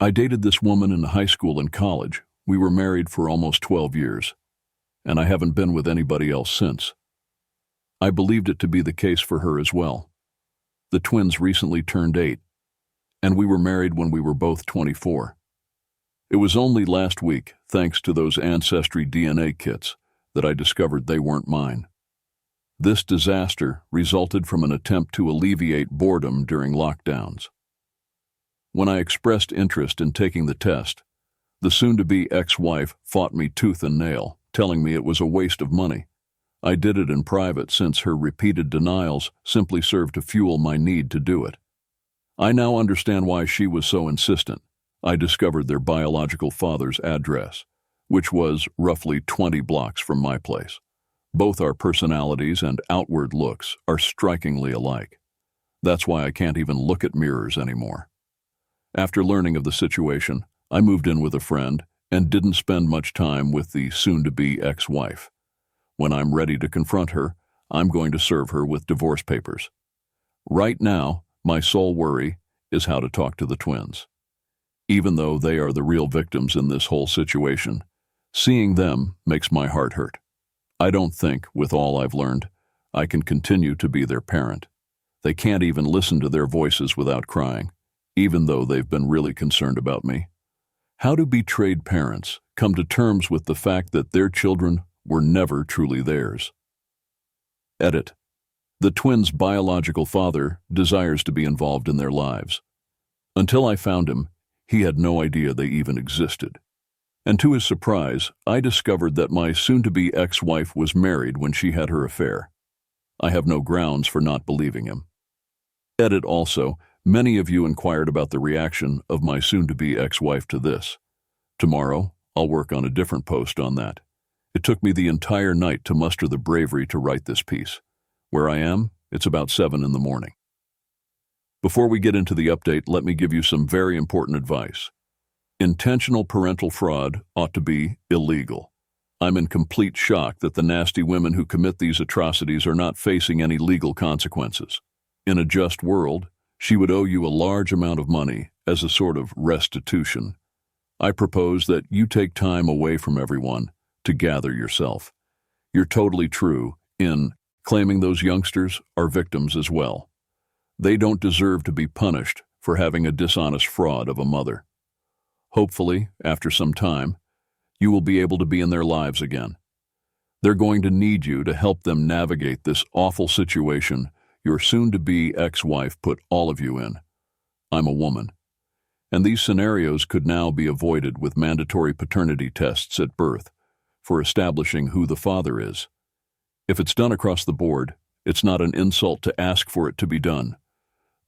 I dated this woman in high school and college. We were married for almost 12 years, and I haven't been with anybody else since. I believed it to be the case for her as well. The twins recently turned 8, and we were married when we were both 24. It was only last week, thanks to those ancestry DNA kits, that I discovered they weren't mine. This disaster resulted from an attempt to alleviate boredom during lockdowns. When I expressed interest in taking the test, the soon-to-be ex-wife fought me tooth and nail, telling me it was a waste of money. I did it in private since her repeated denials simply served to fuel my need to do it. I now understand why she was so insistent. I discovered their biological father's address, which was roughly 20 blocks from my place. Both our personalities and outward looks are strikingly alike. That's why I can't even look at mirrors anymore. After learning of the situation, I moved in with a friend and didn't spend much time with the soon-to-be ex-wife. When I'm ready to confront her, I'm going to serve her with divorce papers. Right now, my sole worry is how to talk to the twins. Even though they are the real victims in this whole situation, seeing them makes my heart hurt. I don't think, with all I've learned, I can continue to be their parent. They can't even listen to their voices without crying, even though they've been really concerned about me. How do betrayed parents come to terms with the fact that their children were never truly theirs? Edit. The twins' biological father desires to be involved in their lives. Until I found him, he had no idea they even existed. And to his surprise, I discovered that my soon-to-be ex-wife was married when she had her affair. I have no grounds for not believing him. Edit also. Many of you inquired about the reaction of my soon-to-be ex-wife to this. Tomorrow, I'll work on a different post on that. It took me the entire night to muster the bravery to write this piece. Where I am, it's about 7 in the morning. Before we get into the update, let me give you some very important advice. Intentional parental fraud ought to be illegal. I'm in complete shock that the nasty women who commit these atrocities are not facing any legal consequences. In a just world, she would owe you a large amount of money as a sort of restitution. I propose that you take time away from everyone to gather yourself. You're totally true in claiming those youngsters are victims as well. They don't deserve to be punished for having a dishonest fraud of a mother. Hopefully, after some time, you will be able to be in their lives again. They're going to need you to help them navigate this awful situation your soon-to-be ex-wife put all of you in. I'm a woman, and these scenarios could now be avoided with mandatory paternity tests at birth for establishing who the father is. If it's done across the board, it's not an insult to ask for it to be done.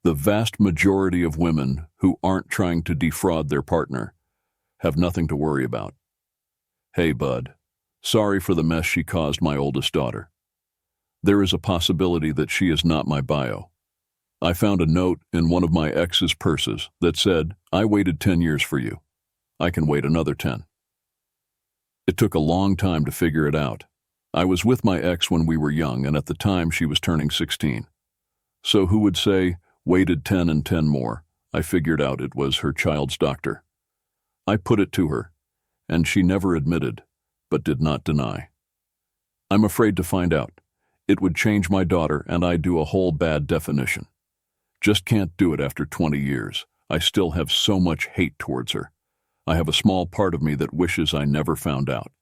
The vast majority of women who aren't trying to defraud their partner have nothing to worry about. Hey, bud, sorry for the mess she caused my oldest daughter. There is a possibility that she is not my bio. I found a note in one of my ex's purses that said, "I waited 10 years for you. I can wait another 10. It took a long time to figure it out. I was with my ex when we were young, and at the time she was turning 16. So who would say, waited 10 and 10 more? I figured out it was her child's doctor. I put it to her, and she never admitted, but did not deny. I'm afraid to find out. It would change my daughter, and I do a whole bad definition. Just can't do it after 20 years. I still have so much hate towards her. I have a small part of me that wishes I never found out.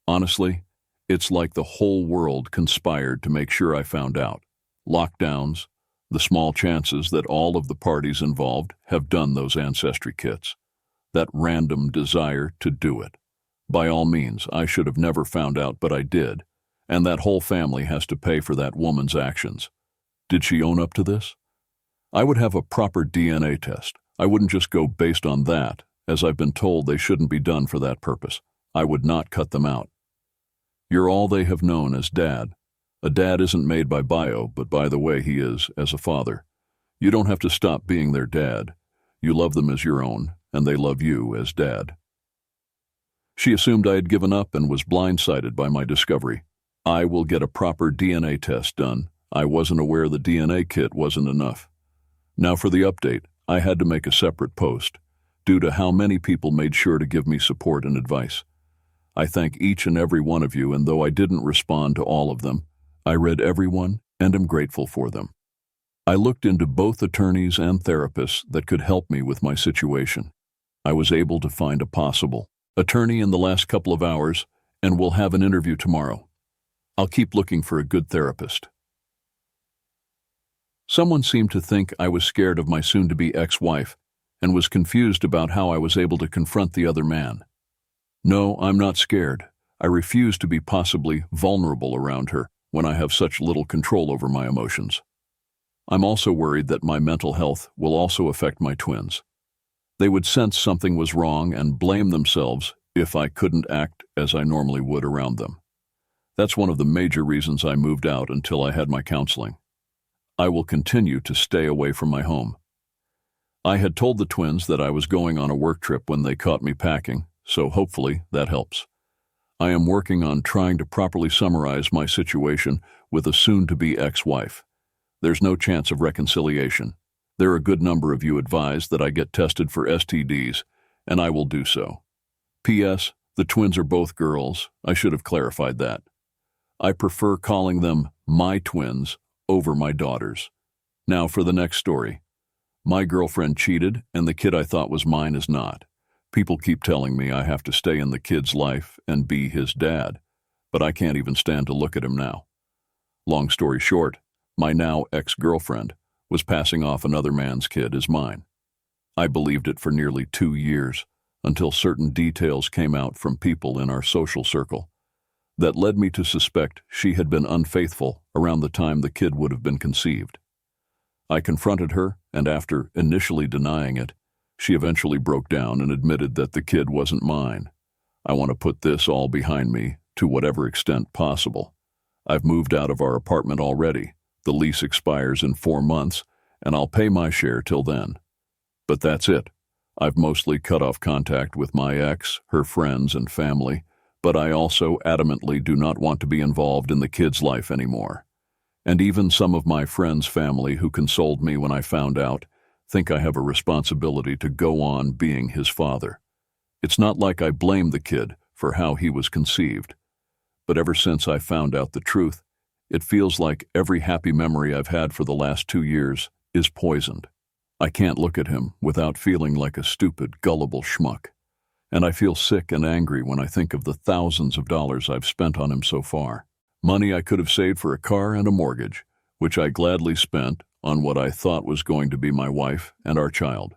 Honestly, it's like the whole world conspired to make sure I found out. Lockdowns, the small chances that all of the parties involved have done those ancestry kits. That random desire to do it. By all means, I should have never found out, but I did. And that whole family has to pay for that woman's actions. Did she own up to this? I would have a proper DNA test. I wouldn't just go based on that, as I've been told they shouldn't be done for that purpose. I would not cut them out. You're all they have known as dad. A dad isn't made by bio, but by the way he is as a father. You don't have to stop being their dad. You love them as your own, and they love you as dad. She assumed I had given up and was blindsided by my discovery. I will get a proper DNA test done. I wasn't aware the DNA kit wasn't enough. Now for the update, I had to make a separate post. due to how many people made sure to give me support and advice. I thank each and every one of you, and though I didn't respond to all of them, I read every one and am grateful for them. I looked into both attorneys and therapists that could help me with my situation. I was able to find a possible attorney in the last couple of hours and will have an interview tomorrow. I'll keep looking for a good therapist. Someone seemed to think I was scared of my soon-to-be ex-wife and was confused about how I was able to confront the other man. No, I'm not scared. I refuse to be possibly vulnerable around her when I have such little control over my emotions. I'm also worried that my mental health will also affect my twins. They would sense something was wrong and blame themselves if I couldn't act as I normally would around them. That's one of the major reasons I moved out until I had my counseling. I will continue to stay away from my home. I had told the twins that I was going on a work trip when they caught me packing, so hopefully that helps. I am working on trying to properly summarize my situation with a soon-to-be ex-wife. There's no chance of reconciliation. There are a good number of you advised that I get tested for STDs, and I will do so. P.S. The twins are both girls. I should have clarified that. I prefer calling them my twins over my daughters. Now for the next story. My girlfriend cheated, and the kid I thought was mine is not. People keep telling me I have to stay in the kid's life and be his dad, but I can't even stand to look at him now. Long story short, my now ex-girlfriend was passing off another man's kid as mine. I believed it for nearly 2 years, until certain details came out from people in our social circle that led me to suspect she had been unfaithful around the time the kid would have been conceived. I confronted her, and after initially denying it, she eventually broke down and admitted that the kid wasn't mine. I want to put this all behind me to whatever extent possible. I've moved out of our apartment already. The lease expires in 4 months, and I'll pay my share till then. But that's it. I've mostly cut off contact with my ex, her friends, and family, but I also adamantly do not want to be involved in the kid's life anymore. And even some of my friends' family who consoled me when I found out think I have a responsibility to go on being his father. It's not like I blame the kid for how he was conceived, but ever since I found out the truth, it feels like every happy memory I've had for the last 2 years is poisoned. I can't look at him without feeling like a stupid, gullible schmuck. And I feel sick and angry when I think of the thousands of dollars I've spent on him so far. Money I could have saved for a car and a mortgage, which I gladly spent on what I thought was going to be my wife and our child.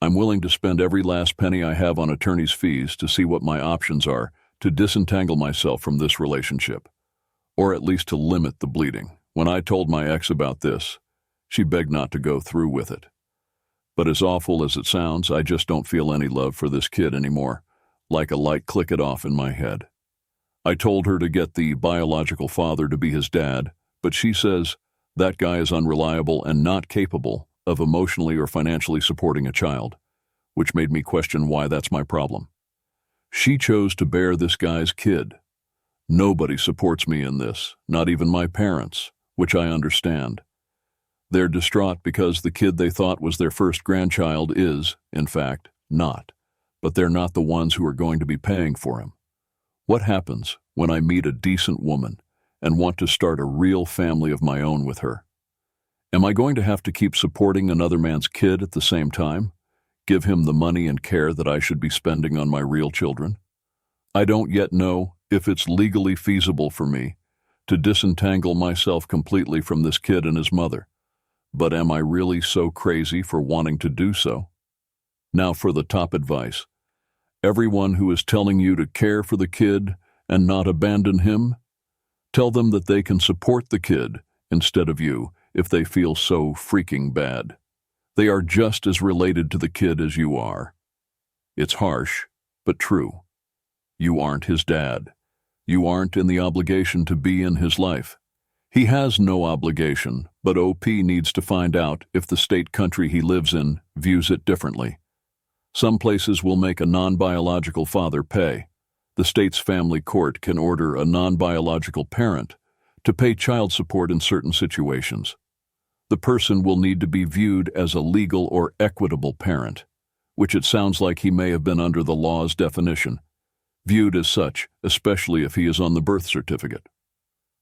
I'm willing to spend every last penny I have on attorney's fees to see what my options are to disentangle myself from this relationship, or at least to limit the bleeding. When I told my ex about this, she begged not to go through with it. But as awful as it sounds, I just don't feel any love for this kid anymore, like a light clicked off in my head. I told her to get the biological father to be his dad, but she says that guy is unreliable and not capable of emotionally or financially supporting a child, which made me question why that's my problem. She chose to bear this guy's kid. Nobody supports me in this, not even my parents, which I understand. They're distraught because the kid they thought was their first grandchild is, in fact, not, but they're not the ones who are going to be paying for him. What happens when I meet a decent woman and want to start a real family of my own with her? Am I going to have to keep supporting another man's kid at the same time? Give him the money and care that I should be spending on my real children? I don't yet know if it's legally feasible for me to disentangle myself completely from this kid and his mother. But am I really so crazy for wanting to do so? Now for the top advice. Everyone who is telling you to care for the kid and not abandon him, tell them that they can support the kid instead of you if they feel so freaking bad. They are just as related to the kid as you are. It's harsh, but true. You aren't his dad. You aren't in the obligation to be in his life. He has no obligation, but OP needs to find out if the state country he lives in views it differently. Some places will make a non-biological father pay. The state's family court can order a non-biological parent to pay child support in certain situations. The person will need to be viewed as a legal or equitable parent, which it sounds like he may have been under the law's definition, viewed as such, especially if he is on the birth certificate.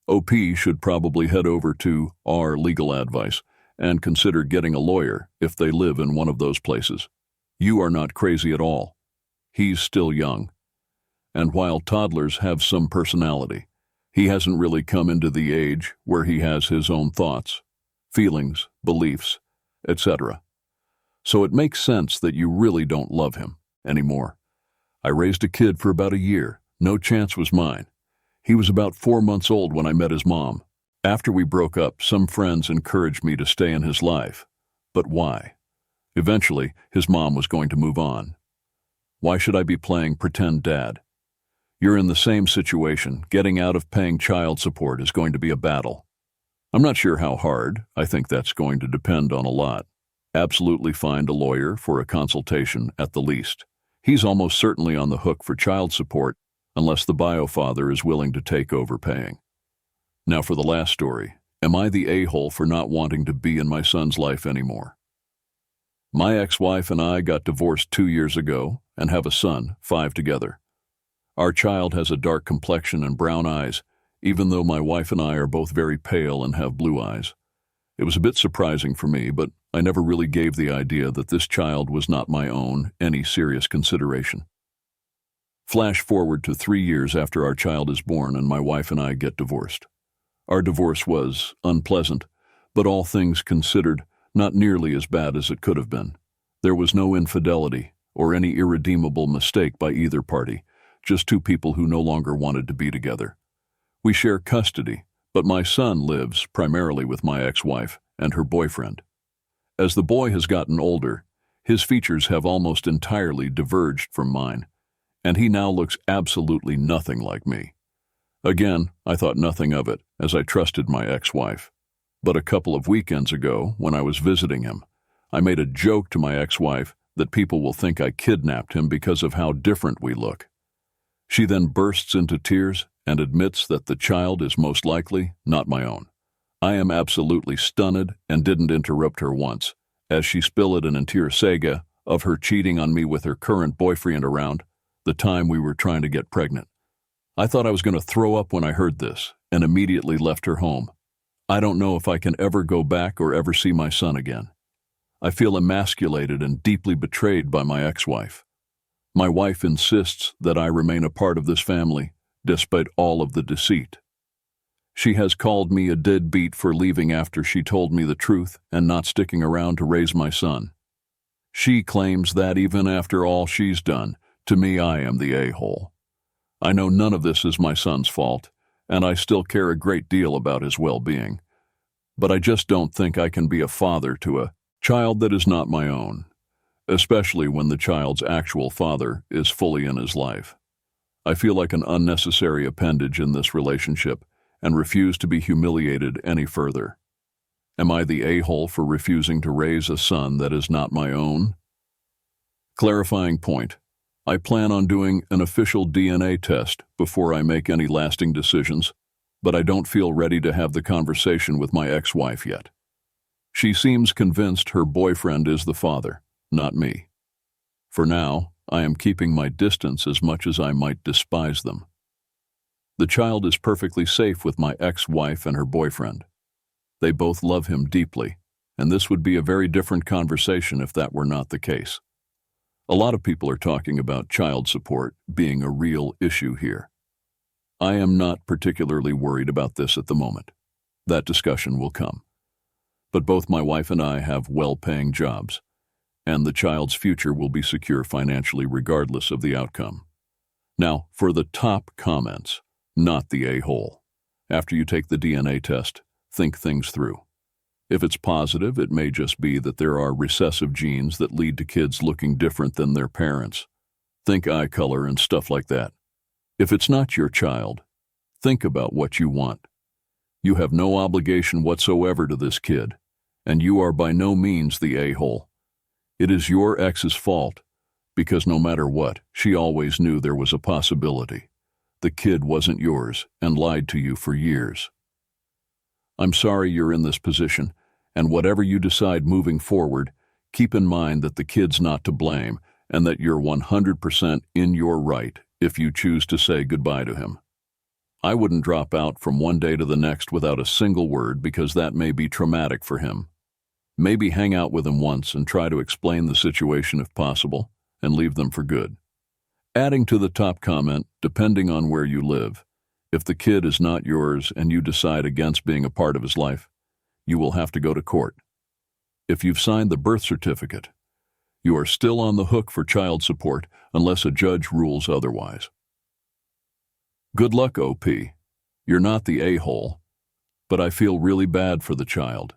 OP should probably head over to our legal advice and consider getting a lawyer if they live in one of those places. You are not crazy at all. He's still young. And while toddlers have some personality, he hasn't really come into the age where he has his own thoughts, feelings, beliefs, etc. So it makes sense that you really don't love him anymore. I raised a kid for about a year. No chance was mine. He was about 4 months old when I met his mom. After we broke up, some friends encouraged me to stay in his life. But why? Eventually, his mom was going to move on. Why should I be playing pretend dad? You're in the same situation. Getting out of paying child support is going to be a battle. I'm not sure how hard. I think that's going to depend on a lot. Absolutely find a lawyer for a consultation at the least. He's almost certainly on the hook for child support unless the bio-father is willing to take over paying. Now for the last story. Am I the a-hole for not wanting to be in my son's life anymore? My ex-wife and I got divorced 2 years ago and have a son, 5 together. Our child has a dark complexion and brown eyes, even though my wife and I are both very pale and have blue eyes. It was a bit surprising for me, but I never really gave the idea that this child was not my own any serious consideration. Flash forward to 3 years after our child is born and my wife and I get divorced. Our divorce was unpleasant, but all things considered, not nearly as bad as it could have been. There was no infidelity or any irredeemable mistake by either party, just 2 people who no longer wanted to be together. We share custody, but my son lives primarily with my ex-wife and her boyfriend. As the boy has gotten older, his features have almost entirely diverged from mine, and he now looks absolutely nothing like me. Again, I thought nothing of it, as I trusted my ex-wife. But a couple of weekends ago, when I was visiting him, I made a joke to my ex-wife that people will think I kidnapped him because of how different we look. She then bursts into tears and admits that the child is most likely not my own. I am absolutely stunned and didn't interrupt her once, as she spilled an entire saga of her cheating on me with her current boyfriend around the time we were trying to get pregnant. I thought I was going to throw up when I heard this, and immediately left her home. I don't know if I can ever go back or ever see my son again. I feel emasculated and deeply betrayed by my ex-wife. My wife insists that I remain a part of this family, despite all of the deceit. She has called me a deadbeat for leaving after she told me the truth and not sticking around to raise my son. She claims that even after all she's done, to me I am the a-hole. I know none of this is my son's fault, and I still care a great deal about his well-being. But I just don't think I can be a father to a child that is not my own, especially when the child's actual father is fully in his life. I feel like an unnecessary appendage in this relationship and refuse to be humiliated any further. Am I the a-hole for refusing to raise a son that is not my own? Clarifying point. I plan on doing an official DNA test before I make any lasting decisions, but I don't feel ready to have the conversation with my ex-wife yet. She seems convinced her boyfriend is the father, not me. For now, I am keeping my distance as much as I might despise them. The child is perfectly safe with my ex-wife and her boyfriend. They both love him deeply, and this would be a very different conversation if that were not the case. A lot of people are talking about child support being a real issue here. I am not particularly worried about this at the moment. That discussion will come. But both my wife and I have well-paying jobs, and the child's future will be secure financially regardless of the outcome. Now, for the top comments, not the a-hole. After you take the DNA test, think things through. If it's positive, it may just be that there are recessive genes that lead to kids looking different than their parents. Think eye color and stuff like that. If it's not your child, think about what you want. You have no obligation whatsoever to this kid, and you are by no means the a-hole. It is your ex's fault, because no matter what, she always knew there was a possibility. The kid wasn't yours and lied to you for years. I'm sorry you're in this position, and whatever you decide moving forward, Keep in mind that the kid's not to blame and that you're 100% in your right if you choose to say goodbye to him. I wouldn't drop out from one day to the next without a single word because that may be traumatic for him. Maybe hang out with him once and try to explain the situation if possible, and leave them for good. Adding to the top comment, depending on where you live, if the kid is not yours and you decide against being a part of his life, you will have to go to court. If you've signed the birth certificate, you are still on the hook for child support unless a judge rules otherwise. Good luck, OP. You're not the a-hole, but I feel really bad for the child.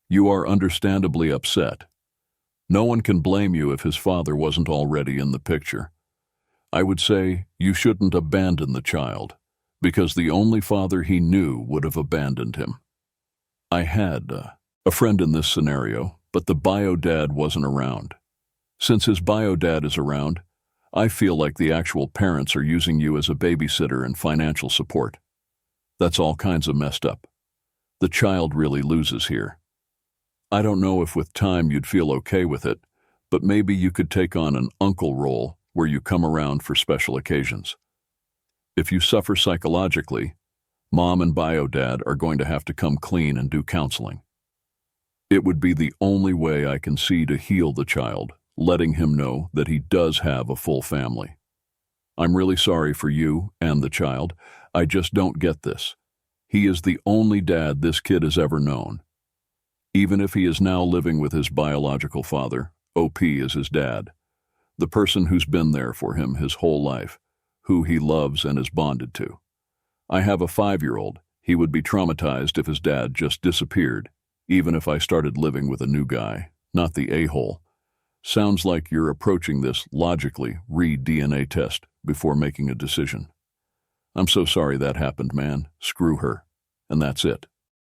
You are understandably upset. No one can blame you if his father wasn't already in the picture. I would say you shouldn't abandon the child, because the only father he knew would have abandoned him. I had a friend in this scenario, but the bio dad wasn't around. Since his bio dad is around, I feel like the actual parents are using you as a babysitter and financial support. That's all kinds of messed up. The child really loses here. I don't know if with time you'd feel okay with it, but maybe you could take on an uncle role where you come around for special occasions. If you suffer psychologically, mom and bio dad are going to have to come clean and do counseling. It would be the only way I can see to heal the child, letting him know that he does have a full family. I'm really sorry for you and the child. I just don't get this. He is the only dad this kid has ever known. Even if he is now living with his biological father, OP is his dad, the person who's been there for him his whole life, who he loves and is bonded to. I have a 5-year-old. He would be traumatized if his dad just disappeared, even if I started living with a new guy, not the a-hole. Sounds like you're approaching this logically. Read DNA test before making a decision. I'm so sorry that happened, man. Screw her. And that's it.